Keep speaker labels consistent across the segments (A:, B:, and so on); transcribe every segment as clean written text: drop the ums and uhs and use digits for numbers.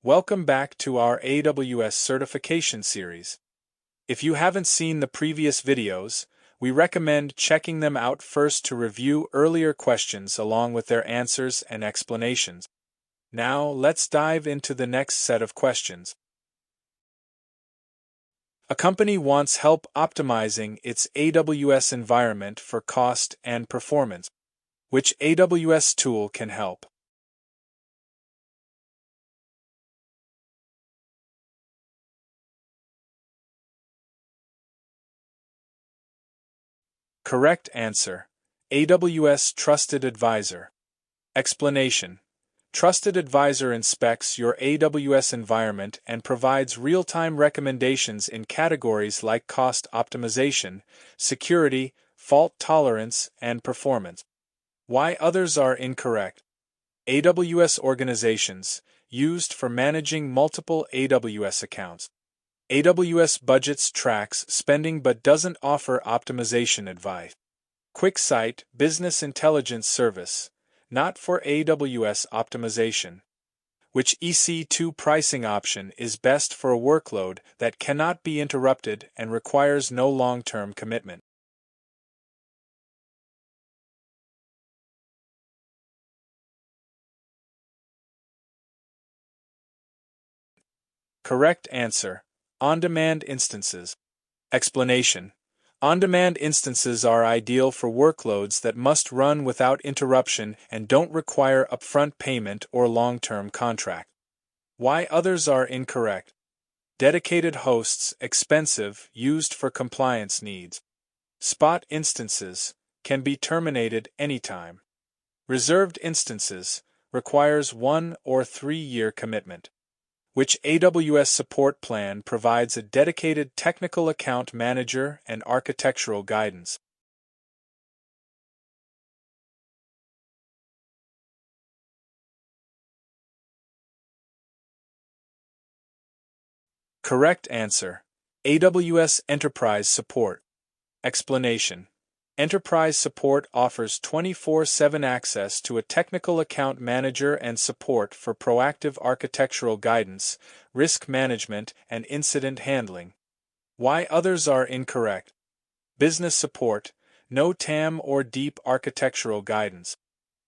A: Welcome back to our AWS certification series. If you haven't seen the previous videos, we recommend checking them out first to review earlier questions along with their answers and explanations. Now, let's dive into the next set of questions. A company wants help optimizing its AWS environment for cost and performance. Which AWS tool can help? Correct answer: AWS Trusted Advisor. Explanation: Trusted Advisor inspects your AWS environment and provides real-time recommendations in categories like cost optimization, security, fault tolerance, and performance. Why others are incorrect? AWS organizations, used for managing multiple AWS accounts. AWS budgets tracks spending but doesn't offer optimization advice. QuickSight Business Intelligence Service, not for AWS optimization. Which EC2 pricing option is best for a workload that cannot be interrupted and requires no long-term commitment? Correct answer: on-demand instances. Explanation: On-demand instances are ideal for workloads that must run without interruption and don't require upfront payment or long-term contract. Why others are incorrect? Dedicated hosts, expensive, used for compliance needs. Spot instances, can be terminated anytime. Reserved instances, requires 1 or 3-year commitment. Which AWS support plan provides a dedicated technical account manager and architectural guidance? Correct answer: AWS Enterprise Support. Explanation: Enterprise support offers 24/7 access to a technical account manager and support for proactive architectural guidance, risk management, and incident handling. Why others are incorrect? Business support, no TAM or deep architectural guidance.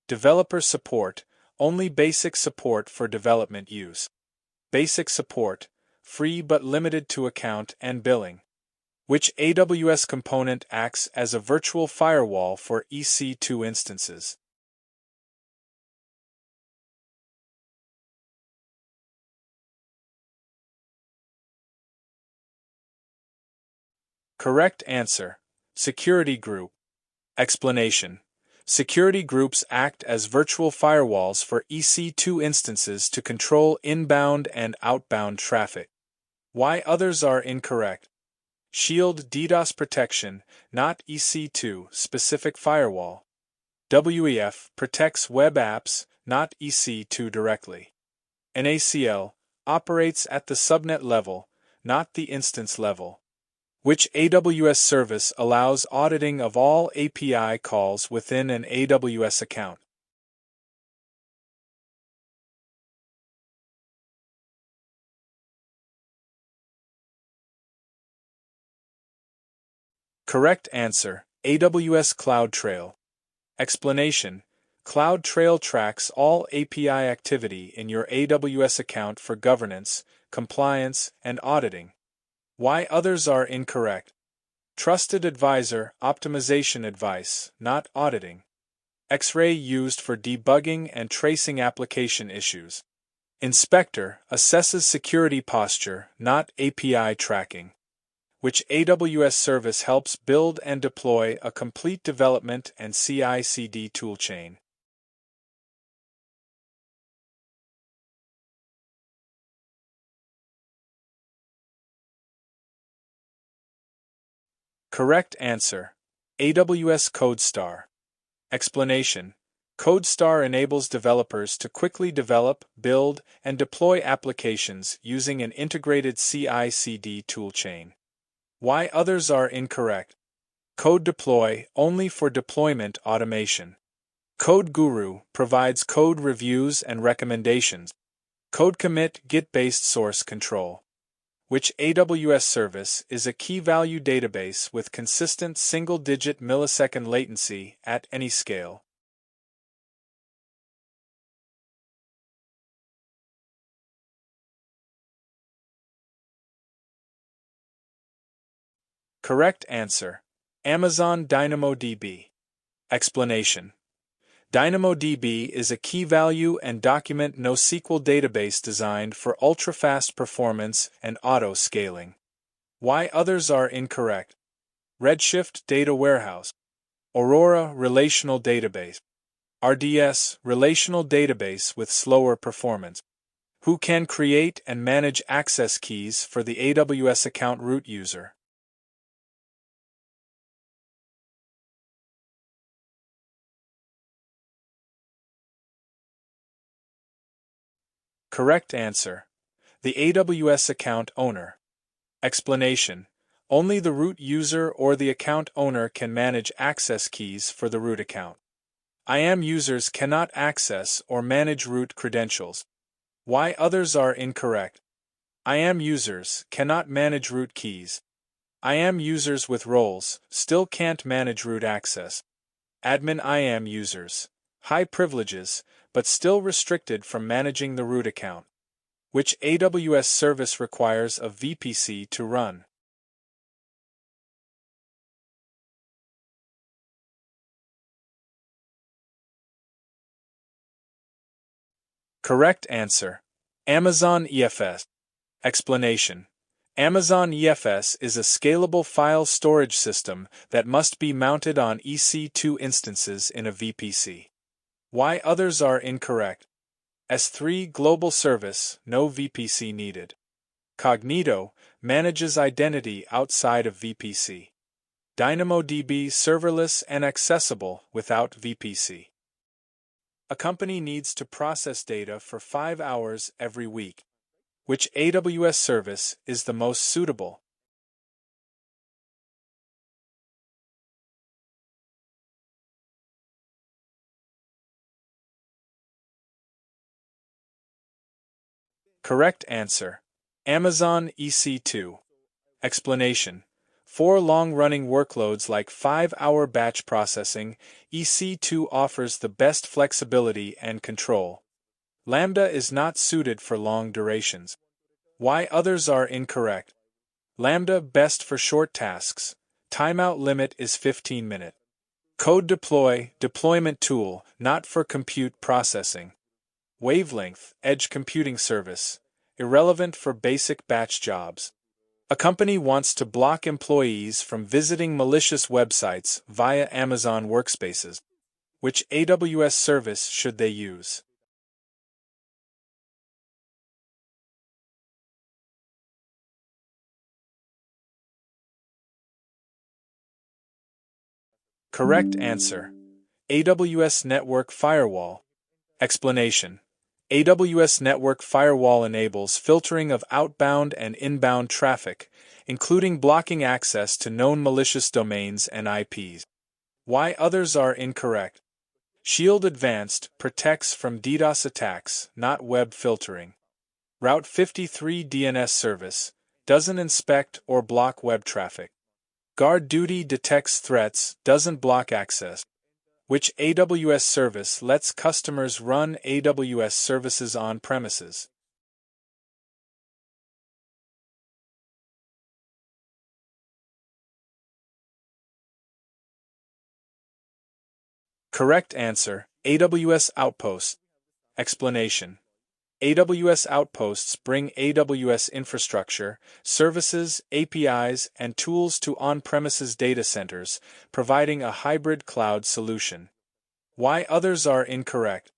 A: Developer support, only basic support for development use. Basic support, free but limited to account and billing. Which AWS component acts as a virtual firewall for EC2 instances? Correct answer: Security Group. Explanation: Security groups act as virtual firewalls for EC2 instances to control inbound and outbound traffic. Why others are incorrect? Shield DDoS protection, not EC2 specific firewall. WEF protects web apps, not EC2 directly. NaCl operates at the subnet level, not the instance level. Which AWS service allows auditing of all API calls within an AWS account? Correct answer: AWS CloudTrail. Explanation: CloudTrail tracks all API activity in your AWS account for governance, compliance, and auditing. Why others are incorrect? Trusted Advisor optimization advice, not auditing. X-ray used for debugging and tracing application issues. Inspector assesses security posture, not API tracking. Which AWS service helps build and deploy a complete development and CI/CD toolchain? Correct answer: AWS CodeStar. Explanation: CodeStar enables developers to quickly develop, build, and deploy applications using an integrated CI/CD toolchain. Why others are incorrect? Code Deploy only for deployment automation. Code Guru provides code reviews and recommendations. Code commit Git-based source control. Which AWS service is a key-value database with consistent single-digit millisecond latency at any scale? Correct answer: Amazon DynamoDB. Explanation: DynamoDB is a key-value and document NoSQL database designed for ultra-fast performance and auto-scaling. Why others are incorrect? Redshift Data Warehouse, Aurora Relational Database, RDS Relational Database with slower performance. Who can create and manage access keys for the AWS account root user? Correct answer: the AWS account owner. Explanation: only the root user or the account owner can manage access keys for the root account. IAM users cannot access or manage root credentials. Why others are incorrect? IAM users cannot manage root keys. IAM users with roles still can't manage root access. Admin IAM users, high privileges, but still restricted from managing the root account. Which AWS service requires a VPC to run? Correct answer: Amazon EFS. Explanation: Amazon EFS is a scalable file storage system that must be mounted on EC2 instances in a VPC. Why others are incorrect? S3 Global Service, no VPC needed. Cognito manages identity outside of VPC. DynamoDB serverless and accessible without VPC. A company needs to process data for 5 hours every week. Which AWS service is the most suitable? Correct answer: Amazon EC2. Explanation: for long-running workloads like 5-hour batch processing, EC2 offers the best flexibility and control. Lambda is not suited for long durations. Why others are incorrect? Lambda best for short tasks. Timeout limit is 15 minutes. Code deploy, deployment tool, not for compute processing. Wavelength, edge computing service, irrelevant for basic batch jobs. A company wants to block employees from visiting malicious websites via Amazon Workspaces. Which AWS service should they use? Correct answer: AWS Network Firewall. Explanation: AWS Network Firewall enables filtering of outbound and inbound traffic, including blocking access to known malicious domains and IPs. Why others are incorrect? Shield Advanced protects from DDoS attacks, not web filtering. Route 53 DNS service doesn't inspect or block web traffic. Guard Duty detects threats, doesn't block access. Which AWS service lets customers run AWS services on premises? Correct answer: AWS Outposts. Explanation: AWS Outposts bring AWS infrastructure, services, APIs, and tools to on-premises data centers, providing a hybrid cloud solution. Why others are incorrect?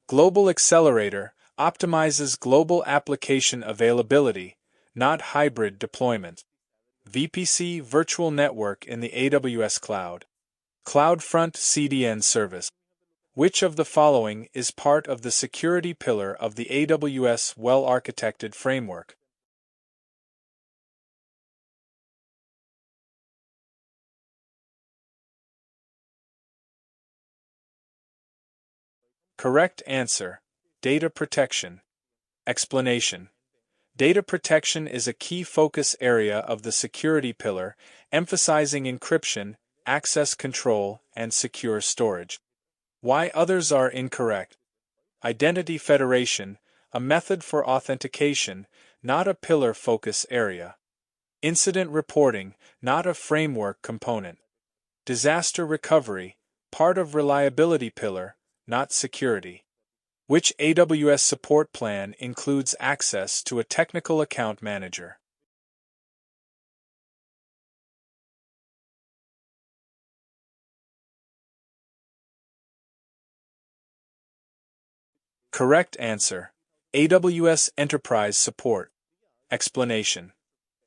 A: Global Accelerator optimizes global application availability, not hybrid deployment. VPC Virtual Network in the AWS Cloud. CloudFront CDN Service. Which of the following is part of the security pillar of the AWS well-architected framework? Correct answer: data protection. Explanation. Data protection is a key focus area of the security pillar, emphasizing encryption, access control, and secure storage. Why others are incorrect. Identity federation, a method for authentication, not a pillar focus area. Incident reporting, not a framework component. Disaster recovery, part of reliability pillar, not security. Which AWS support plan includes access to a technical account manager? Correct answer. AWS Enterprise Support. Explanation.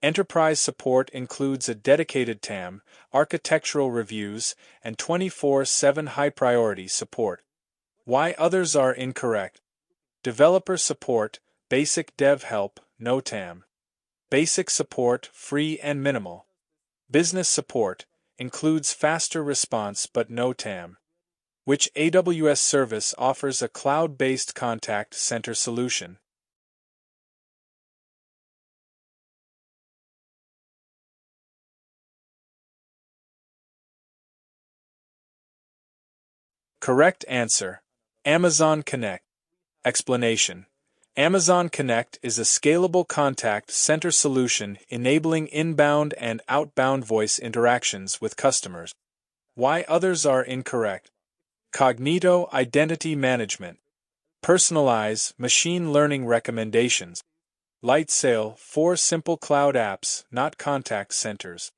A: Enterprise support includes a dedicated TAM, architectural reviews, and 24/7 high-priority support. Why others are incorrect. Developer support, basic dev help, no TAM. Basic support, free and minimal. Business support, includes faster response but no TAM. Which AWS service offers a cloud-based contact center solution? Correct answer. Amazon Connect. Explanation. Amazon Connect is a scalable contact center solution enabling inbound and outbound voice interactions with customers. Why others are incorrect. Cognito Identity Management. Personalize machine learning recommendations. Lightsail 4 simple cloud apps, not contact centers.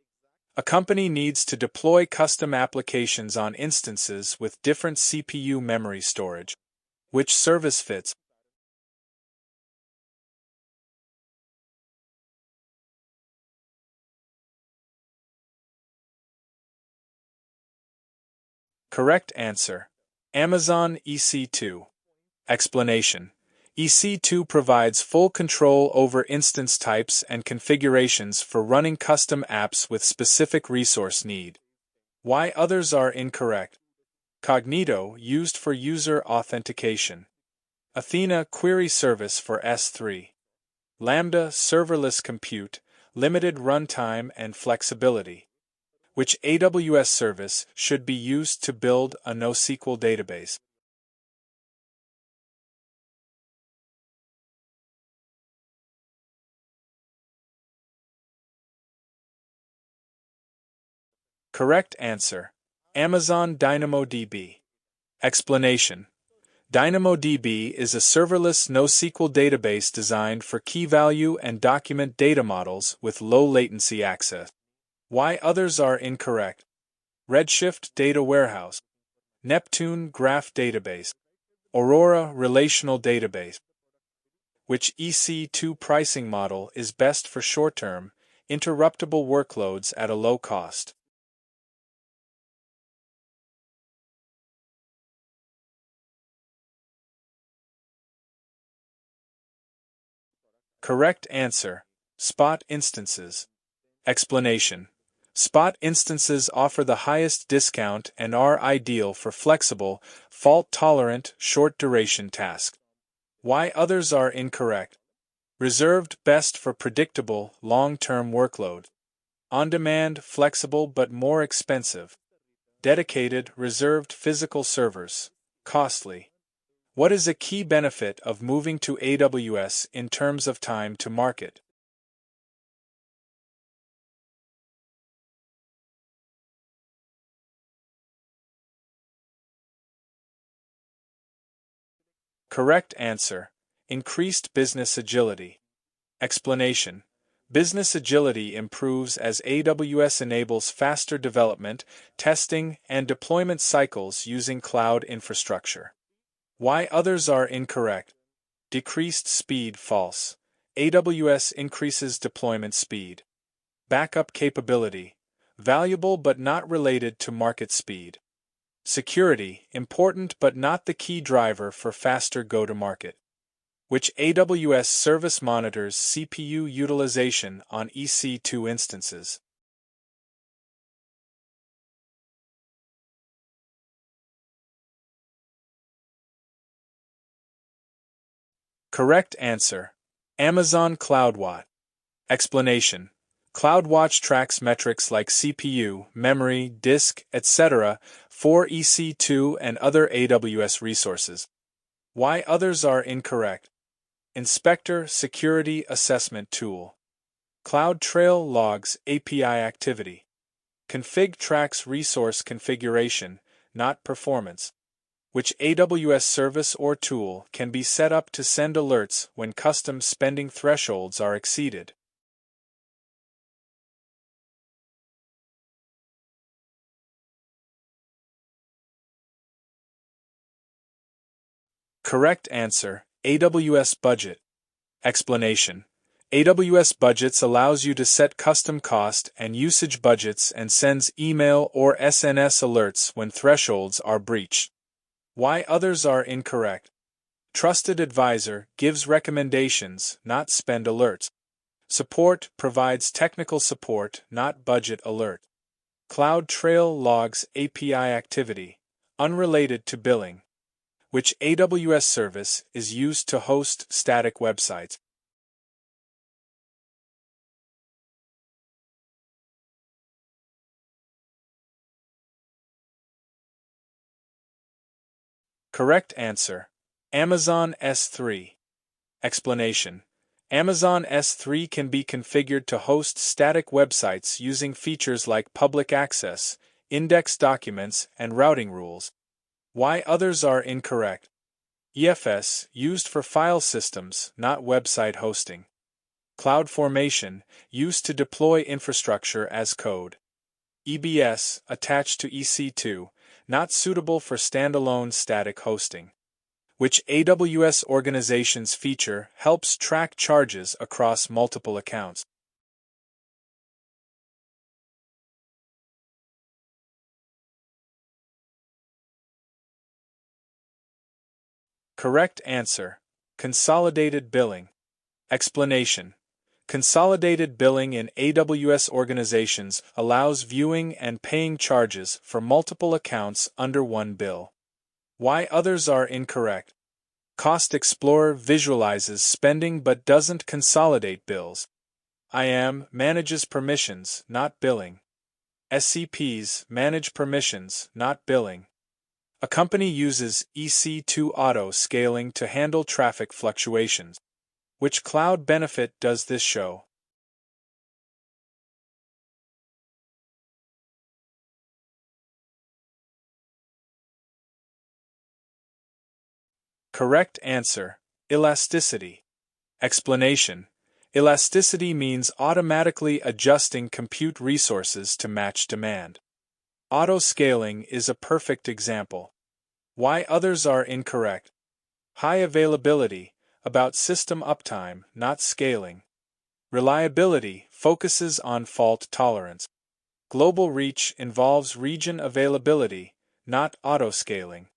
A: A company needs to deploy custom applications on instances with different CPU memory storage. Which service fits? Correct answer. Amazon EC2. Explanation. EC2 provides full control over instance types and configurations for running custom apps with specific resource need. Why others are incorrect. Cognito used for user authentication. Athena query service for S3. Lambda serverless compute, limited runtime and flexibility. Which AWS service should be used to build a NoSQL database? Correct answer. Amazon DynamoDB. Explanation. DynamoDB is a serverless NoSQL database designed for key-value and document data models with low latency access. Why others are incorrect. Redshift Data Warehouse. Neptune Graph Database. Aurora Relational Database. Which EC2 pricing model is best for short-term, interruptible workloads at a low cost? Correct answer. Spot instances. Explanation. Spot instances offer the highest discount and are ideal for flexible, fault-tolerant, short-duration tasks. Why others are incorrect. Reserved best for predictable, long-term workload. On-demand, flexible but more expensive. Dedicated, reserved physical servers. Costly. What is a key benefit of moving to AWS in terms of time to market? Correct answer. Increased business agility. Explanation. Business agility improves as AWS enables faster development, testing, and deployment cycles using cloud infrastructure. Why others are incorrect. Decreased speed false. AWS increases deployment speed. Backup capability. Valuable but not related to market speed. Security, important but not the key driver for faster go-to-market. Which AWS service monitors CPU utilization on EC2 instances? Correct answer. Amazon CloudWatch. Explanation. CloudWatch tracks metrics like CPU, memory, disk, etc. for EC2 and other AWS resources. Why others are incorrect. Inspector Security Assessment Tool. CloudTrail logs API activity. Config tracks resource configuration, not performance. Which AWS service or tool can be set up to send alerts when custom spending thresholds are exceeded. Correct answer. AWS Budget. Explanation. AWS Budgets allows you to set custom cost and usage budgets and sends email or SNS alerts when thresholds are breached. Why others are incorrect. Trusted Advisor gives recommendations, not spend alerts. Support provides technical support, not budget alert. CloudTrail logs API activity, unrelated to billing. Which AWS service is used to host static websites? Correct answer. Amazon S3. Explanation. Amazon S3 can be configured to host static websites using features like public access, index documents, and routing rules. Why others are incorrect. EFS used for file systems, not website hosting. CloudFormation used to deploy infrastructure as code. EBS attached to EC2, not suitable for standalone static hosting. Which AWS organization's feature helps track charges across multiple accounts? Correct answer. Consolidated billing. Explanation. Consolidated billing in AWS organizations allows viewing and paying charges for multiple accounts under one bill. Why others are incorrect. Cost Explorer visualizes spending but doesn't consolidate bills. IAM manages permissions, not billing. SCPs manage permissions, not billing. A company uses EC2 auto scaling to handle traffic fluctuations. Which cloud benefit does this show? Correct answer. Elasticity. Explanation. Elasticity means automatically adjusting compute resources to match demand. Auto-scaling is a perfect example. Why others are incorrect. High availability, about system uptime, not scaling. Reliability focuses on fault tolerance. Global reach involves region availability, not auto-scaling.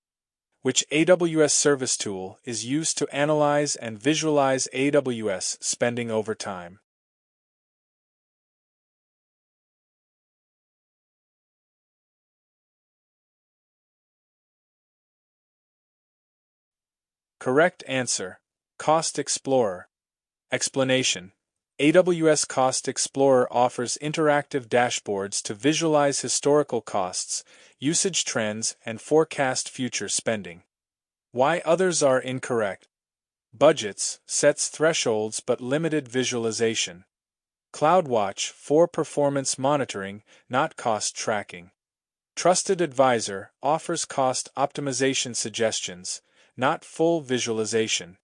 A: Which AWS service tool is used to analyze and visualize AWS spending over time? Correct answer. Cost Explorer. Explanation. AWS Cost Explorer offers interactive dashboards to visualize historical costs, usage trends, and forecast future spending. Why others are incorrect. Budgets sets thresholds but limited visualization. CloudWatch for performance monitoring, not cost tracking. Trusted Advisor offers cost optimization suggestions, not full visualization.